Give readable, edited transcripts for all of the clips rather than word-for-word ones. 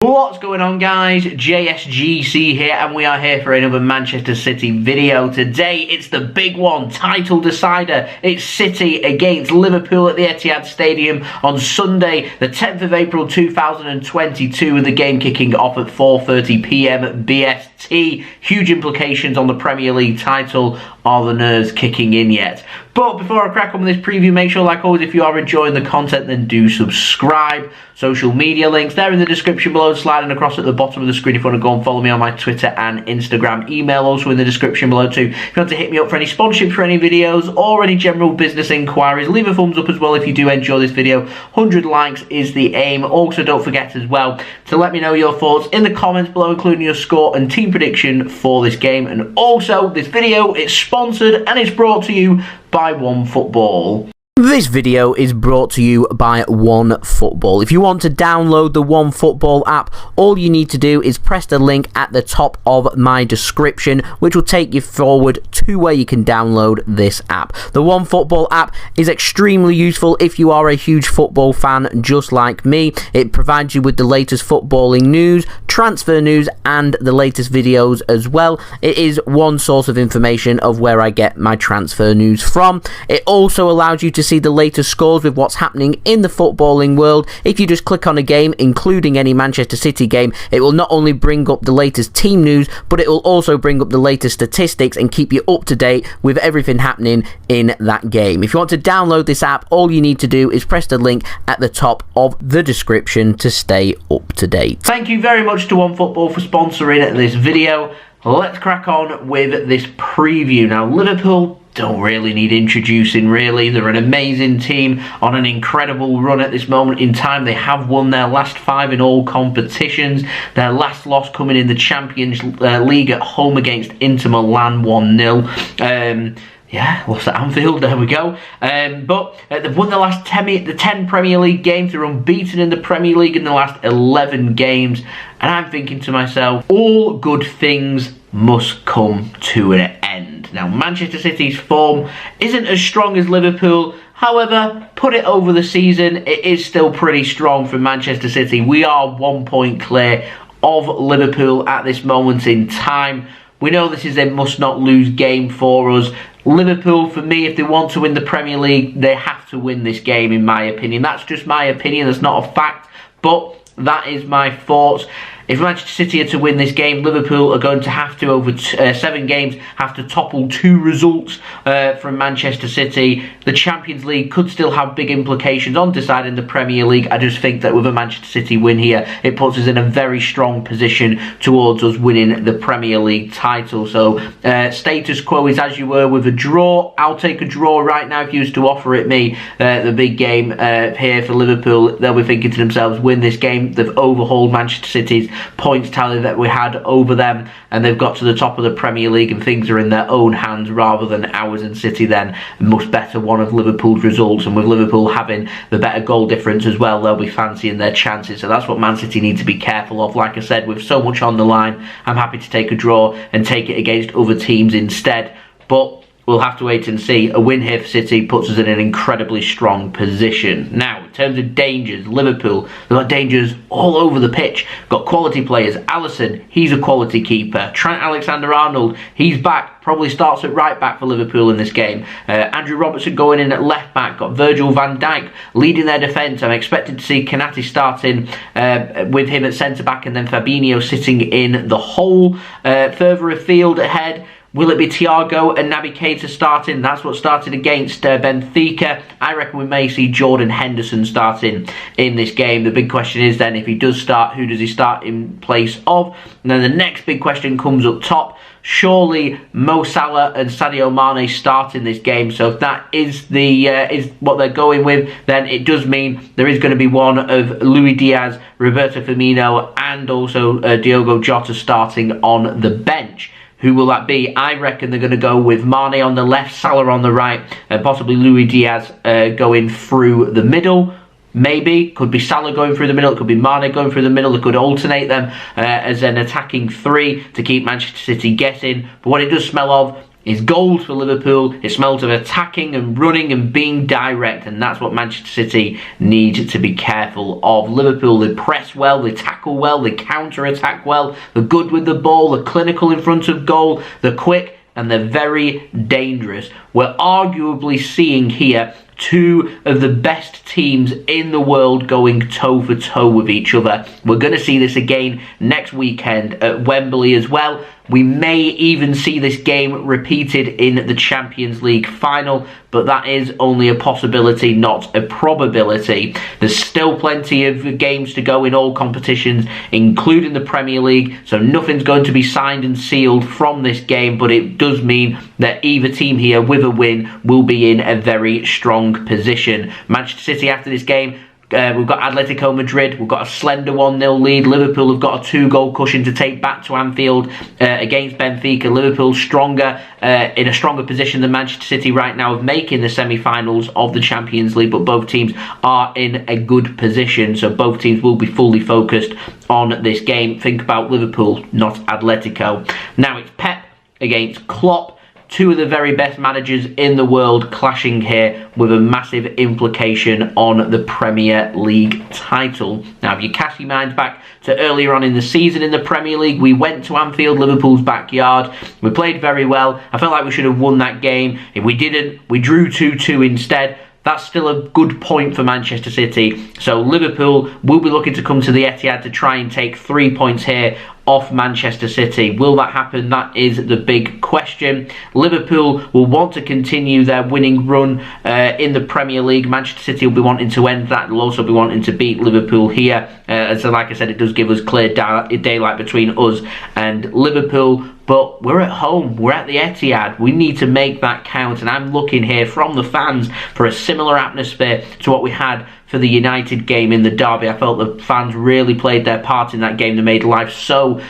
What's going on, guys? JSGC here, and we are here for another Manchester City video. Today it's the big one, title decider. It's City against Liverpool at the Etihad Stadium on Sunday the 10th of April 2022, with the game kicking off at 4:30 PM BST. Huge implications on the Premier League title. Are the nerves kicking in yet? But before I crack on with this preview, make sure, like always, if you are enjoying the content, then do subscribe. Social media links, they're in the description below, sliding across at the bottom of the screen if you want to go and follow me on my Twitter and Instagram. Email also in the description below too. If you want to hit me up for any sponsorship for any videos or any general business inquiries, leave a thumbs up as well if you do enjoy this video. 100 likes is the aim. Also, don't forget as well to let me know your thoughts in the comments below, including your score and team prediction for this game. And also, this video is sponsored and it's brought to you by OneFootball. This video is brought to you by OneFootball. If you want to download the OneFootball app, all you need to do is press the link at the top of my description, which will take you forward to where you can download this app. The OneFootball app is extremely useful if you are a huge football fan just like me. It provides you with the latest footballing news, transfer news, and the latest videos as well. It is one source of information of where I get my transfer news from. It also allows you to see the latest scores with what's happening in the footballing world. If you just click on a game, including any Manchester City game, it will not only bring up the latest team news, but it will also bring up the latest statistics and keep you up to date with everything happening in that game. If you want to download this app, all you need to do is press the link at the top of the description to stay up to date. Thank you very much to OneFootball for sponsoring this video. Let's crack on with this preview. Now, Liverpool don't really need introducing, really. They're an amazing team on an incredible run at this moment in time. They have won their last 5 in all competitions. Their last loss coming in the Champions League at home against Inter Milan 1-0. Yeah, lost at Anfield, there we go. But they've won the last 10 Premier League games. They're unbeaten in the Premier League in the last 11 games. And I'm thinking to myself, all good things must come to an end. Now, Manchester City's form isn't as strong as Liverpool. However, put it over the season, it is still pretty strong for Manchester City. We are 1 point clear of Liverpool at this moment in time. We know this is a must-not-lose game for us. Liverpool, for me, if they want to win the Premier League, they have to win this game, in my opinion. That's just my opinion, that's not a fact, but that is my thoughts. If Manchester City are to win this game, Liverpool are going to have to, over 7 games, have to topple 2 results from Manchester City. The Champions League could still have big implications on deciding the Premier League. I just think that with a Manchester City win here, it puts us in a very strong position towards us winning the Premier League title. So, status quo is as you were with a draw. I'll take a draw right now if you was to offer it me the big game here for Liverpool. They'll be thinking to themselves, win this game. They've overhauled Manchester City's points tally that we had over them, and they've got to the top of the Premier League and things are in their own hands rather than ours, and City then must better one of Liverpool's results. And with Liverpool having the better goal difference as well, they'll be fancying their chances. So that's what Man City need to be careful of. Like I said, with so much on the line, I'm happy to take a draw and take it against other teams instead. But we'll have to wait and see. A win here for City puts us in an incredibly strong position. Now, in terms of dangers, Liverpool, they've got dangers all over the pitch. Got quality players. Alisson, he's a quality keeper. Trent Alexander-Arnold, he's back. Probably starts at right back for Liverpool in this game. Andrew Robertson going in at left back. Got Virgil van Dijk leading their defence. I'm expected to see Kanate starting with him at centre back, and then Fabinho sitting in the hole. Further afield ahead, will it be Thiago and Naby Keita starting? That's what started against Benfica. I reckon we may see Jordan Henderson starting in this game. The big question is then, if he does start, who does he start in place of? And then the next big question comes up top. Surely Mo Salah and Sadio Mane start in this game. So if that is is what they're going with, then it does mean there is going to be one of Luis Diaz, Roberto Firmino, and also Diogo Jota starting on the bench. Who will that be? I reckon they're going to go with Mane on the left, Salah on the right, and possibly Luis Diaz going through the middle. Maybe. Could be Salah going through the middle. It could be Mane going through the middle. They could alternate them as an attacking 3 to keep Manchester City guessing. But what it does smell of is goals for Liverpool. It smells of attacking and running and being direct, and that's what Manchester City need to be careful of. Liverpool, they press well, they tackle well, they counter-attack well, they're good with the ball, they're clinical in front of goal, they're quick, and they're very dangerous. We're arguably seeing here two of the best teams in the world going toe for toe with each other. We're going to see this again next weekend at Wembley as well. We may even see this game repeated in the Champions League final, but that is only a possibility, not a probability. There's still plenty of games to go in all competitions, including the Premier League, so nothing's going to be signed and sealed from this game, but it does mean that either team here with a win will be in a very strong position. Manchester City after this game, we've got Atletico Madrid, we've got a slender 1-0 lead. Liverpool have got a 2-goal cushion to take back to Anfield against Benfica. Liverpool stronger, in a stronger position than Manchester City right now of making the semi-finals of the Champions League, but both teams are in a good position, so both teams will be fully focused on this game. Think about Liverpool, not Atletico. Now it's Pep against Klopp. Two of the very best managers in the world clashing here with a massive implication on the Premier League title. Now, if you cast your minds back to earlier on in the season in the Premier League, we went to Anfield, Liverpool's backyard. We played very well. I felt like we should have won that game. If we didn't, we drew 2-2 instead. That's still a good point for Manchester City. So Liverpool will be looking to come to the Etihad to try and take 3 points here off Manchester City. Will that happen? That is the big question. Liverpool will want to continue their winning run in the Premier League. Manchester City will be wanting to end that. They'll also be wanting to beat Liverpool here. So like I said, it does give us clear daylight between us and Liverpool. But we're at home, we're at the Etihad, we need to make that count, and I'm looking here from the fans for a similar atmosphere to what we had for the United game in the derby. I felt the fans really played their part in that game. They made life so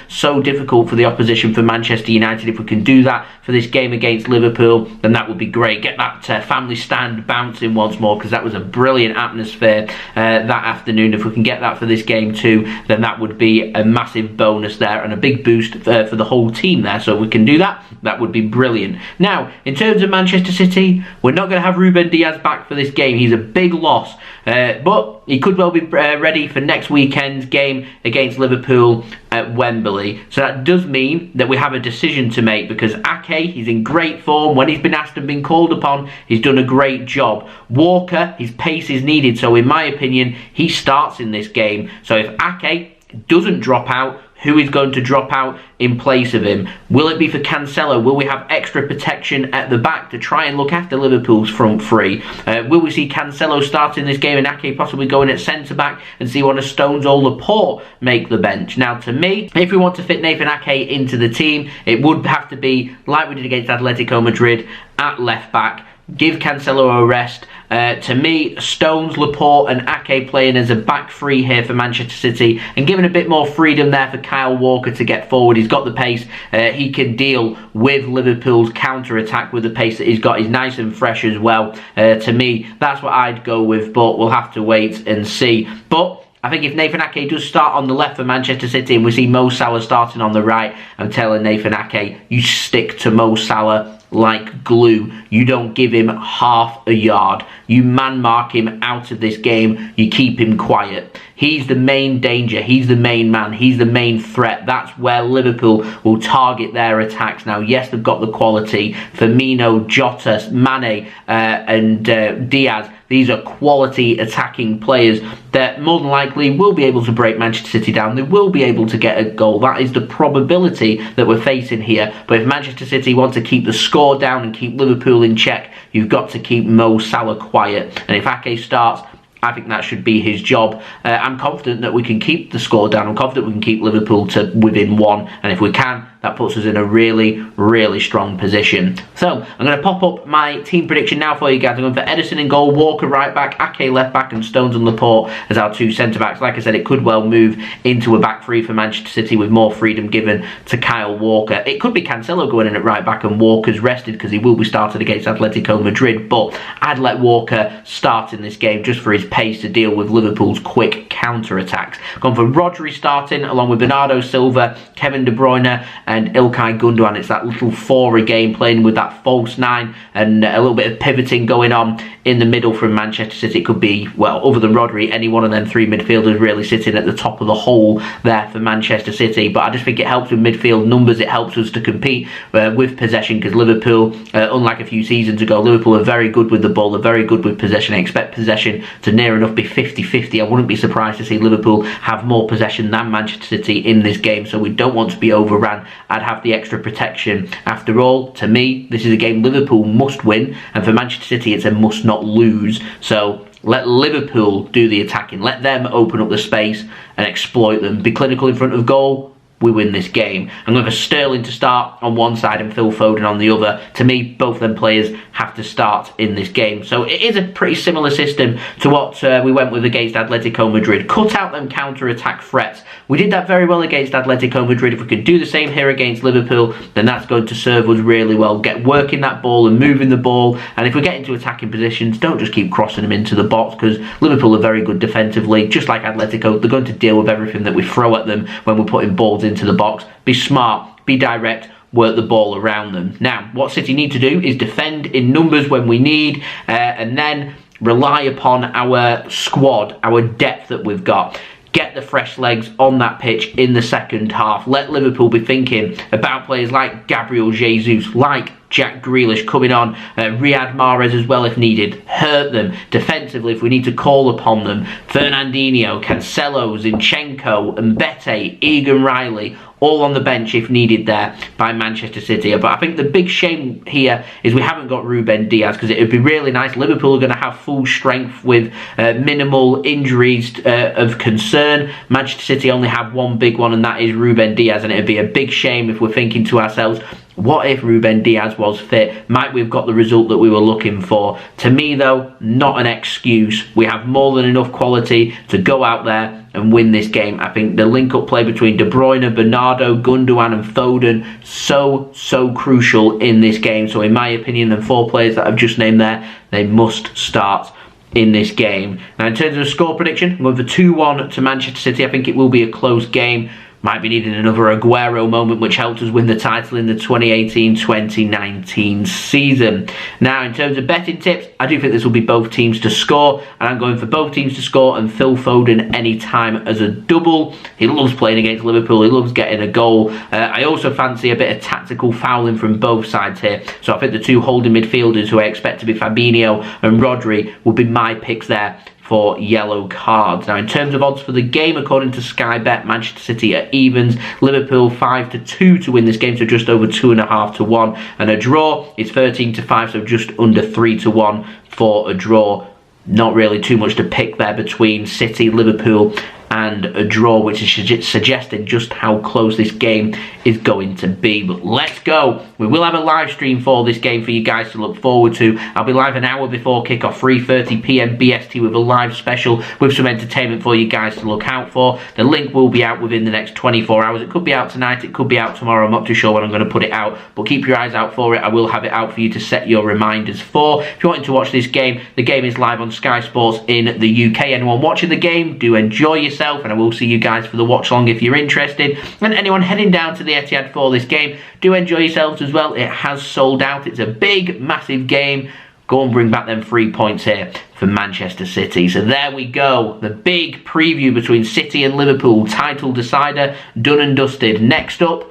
difficult for the opposition, for Manchester United. If we can do that for this game against Liverpool, then that would be great. Get that family stand bouncing once more, because that was a brilliant atmosphere that afternoon. If we can get that for this game too, then that would be a massive bonus there and a big boost for the whole team there. So if we can do that, that would be brilliant. Now, in terms of Manchester City, we're not going to have Ruben Diaz back for this game. He's a big loss. But he could well be ready for next weekend's game against Liverpool at Wembley. So that does mean that we have a decision to make, because Ake, he's in great form. When he's been asked and been called upon, he's done a great job. Walker, his pace is needed. So in my opinion, he starts in this game. So if Ake doesn't drop out, who is going to drop out in place of him? Will it be for Cancelo? Will we have extra protection at the back to try and look after Liverpool's front three? Will we see Cancelo starting this game and Ake possibly going at centre-back and see one of Stones or Laporte make the bench? Now, to me, if we want to fit Nathan Ake into the team, it would have to be like we did against Atletico Madrid at left-back. Give Cancelo a rest. To me, Stones, Laporte and Ake playing as a back three here for Manchester City, and giving a bit more freedom there for Kyle Walker to get forward. He's got the pace. He can deal with Liverpool's counter-attack with the pace that he's got. He's nice and fresh as well. To me, that's what I'd go with, but we'll have to wait and see. But I think if Nathan Ake does start on the left for Manchester City and we see Mo Salah starting on the right, I'm telling Nathan Ake, you stick to Mo Salah like glue. You don't give him half a yard. You man mark him out of this game. You keep him quiet. He's the main danger. He's the main man. He's the main threat. That's where Liverpool will target their attacks. Now, yes, they've got the quality. Firmino, Jota, Mane and Diaz. These are quality attacking players that more than likely will be able to break Manchester City down. They will be able to get a goal. That is the probability that we're facing here. But if Manchester City want to keep the score down and keep Liverpool in check, you've got to keep Mo Salah quiet. And if Ake starts, I think that should be his job. I'm confident that we can keep the score down. I'm confident we can keep Liverpool to within one. And if we can, that puts us in a really strong position. So I'm going to pop up my team prediction now for you guys. I'm going for Ederson in goal, Walker right back, Ake left back, and Stones and Laporte as our two centre backs. Like I said, it could well move into a back three for Manchester City with more freedom given to Kyle Walker. It could be Cancelo going in at right back and Walker's rested because he will be starting against Atletico Madrid. But I'd let Walker start in this game just for his pace to deal with Liverpool's quick counter-attacks. Gone for Rodri starting, along with Bernardo, Silva, Kevin De Bruyne and Ilkay Gundogan. It's that little four again, playing with that false nine and a little bit of pivoting going on in the middle from Manchester City. It could be, well, other than Rodri, any one of them three midfielders really sitting at the top of the hole there for Manchester City. But I just think it helps with midfield numbers. It helps us to compete with possession, because Liverpool, unlike a few seasons ago, Liverpool are very good with the ball. They're very good with possession. I expect possession to near enough be 50-50. I wouldn't be surprised to see Liverpool have more possession than Manchester City in this game, so we don't want to be overran. I'd have the extra protection. After all, to me, this is a game Liverpool must win, and for Manchester City it's a must not lose. So let Liverpool do the attacking. Let them open up the space and exploit them. Be clinical in front of goal. We win this game. I'm going for Sterling to start on one side and Phil Foden on the other. To me, both of them players have to start in this game. So it is a pretty similar system to what we went with against Atletico Madrid. Cut out them counter-attack threats. We did that very well against Atletico Madrid. If we could do the same here against Liverpool, then that's going to serve us really well. Get working that ball and moving the ball. And if we get into attacking positions, don't just keep crossing them into the box, because Liverpool are very good defensively. Just like Atletico, they're going to deal with everything that we throw at them when we're putting balls into the box. Be smart, be direct, work the ball around them. Now, what City need to do is defend in numbers when we need, and then rely upon our squad, our depth that we've got. Get the fresh legs on that pitch in the second half. Let Liverpool be thinking about players like Gabriel Jesus, like Jack Grealish coming on, Riyad Mahrez as well if needed. Hurt them defensively if we need to call upon them. Fernandinho, Cancelo, Zinchenko, Mbete, Egan Riley, all on the bench if needed there by Manchester City. But I think the big shame here is we haven't got Ruben Diaz, because it would be really nice. Liverpool are going to have full strength with minimal injuries of concern. Manchester City only have one big one, and that is Ruben Diaz, and it would be a big shame if we're thinking to ourselves, what if Ruben Diaz was fit? Might we have got the result that we were looking for? To me, though, not an excuse. We have more than enough quality to go out there and win this game. I think the link-up play between De Bruyne, Bernardo, Gundogan and Foden, so crucial in this game. So in my opinion, the four players that I've just named there, they must start in this game. Now, in terms of score prediction, I'm going for 2-1 to Manchester City. I think it will be a close game. Might be needing another Aguero moment, which helped us win the title in the 2018-2019 season. Now, in terms of betting tips, I do think this will be both teams to score, and I'm going for both teams to score and Phil Foden anytime as a double. He loves playing against Liverpool. He loves getting a goal. I also fancy a bit of tactical fouling from both sides here. So I think the two holding midfielders, who I expect to be Fabinho and Rodri, will be my picks there for yellow cards. Now, in terms of odds for the game, according to Sky Bet, Manchester City at evens, Liverpool 5-2 to win this game, so just over 2.5 to 1, and a draw is 13-5, so just under 3 to 1 for a draw. Not really too much to pick there between City, Liverpool and a draw, which is suggesting just how close this game is going to be. But let's go. We will have a live stream for this game for you guys to look forward to. I'll be live an hour before kickoff, 3:30 PM BST, with a live special with some entertainment for you guys to look out for. The link will be out within the next 24 hours. It could be out tonight, it could be out tomorrow. I'm not too sure when I'm going to put it out, but keep your eyes out for it. I will have it out for you to set your reminders for. If you're wanting to watch this game, the game is live on Sky Sports in the UK. Anyone watching the game, do enjoy yourself, and I will see you guys for the watch along if you're interested. And anyone heading down to the Etihad for this game, do enjoy yourselves as well. It has sold out. It's a big, massive game. Go and bring back them 3 points here for Manchester City. So there we go. The big preview between City and Liverpool. Title decider, done and dusted. Next up,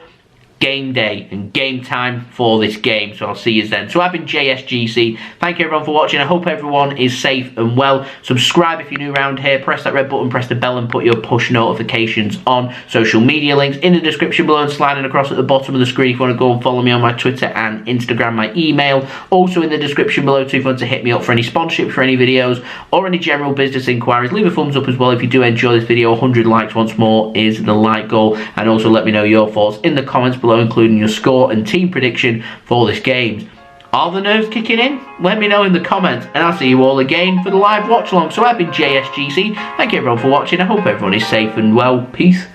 game day and game time for this game. So I'll see you then. So I've been JSGC. Thank you everyone for watching. I hope everyone is safe and well. Subscribe if you're new around here. Press that red button, press the bell and put your push notifications on. Social media links in the description below and sliding across at the bottom of the screen if you want to go and follow me on my Twitter and Instagram. My email also in the description below too if you want to hit me up for any sponsorship for any videos or any general business inquiries. Leave a thumbs up as well if you do enjoy this video. 100 likes once more is the like goal, and also let me know your thoughts in the comments below, including your score and team prediction for this game. Are the nerves kicking in? Let me know in the comments, and I'll see you all again for the live watch along. So I've been JSGC. Thank you everyone for watching. I hope everyone is safe and well. Peace.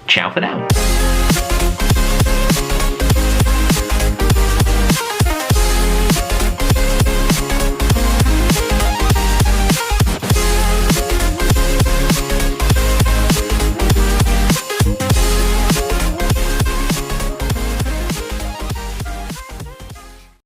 Ciao for now.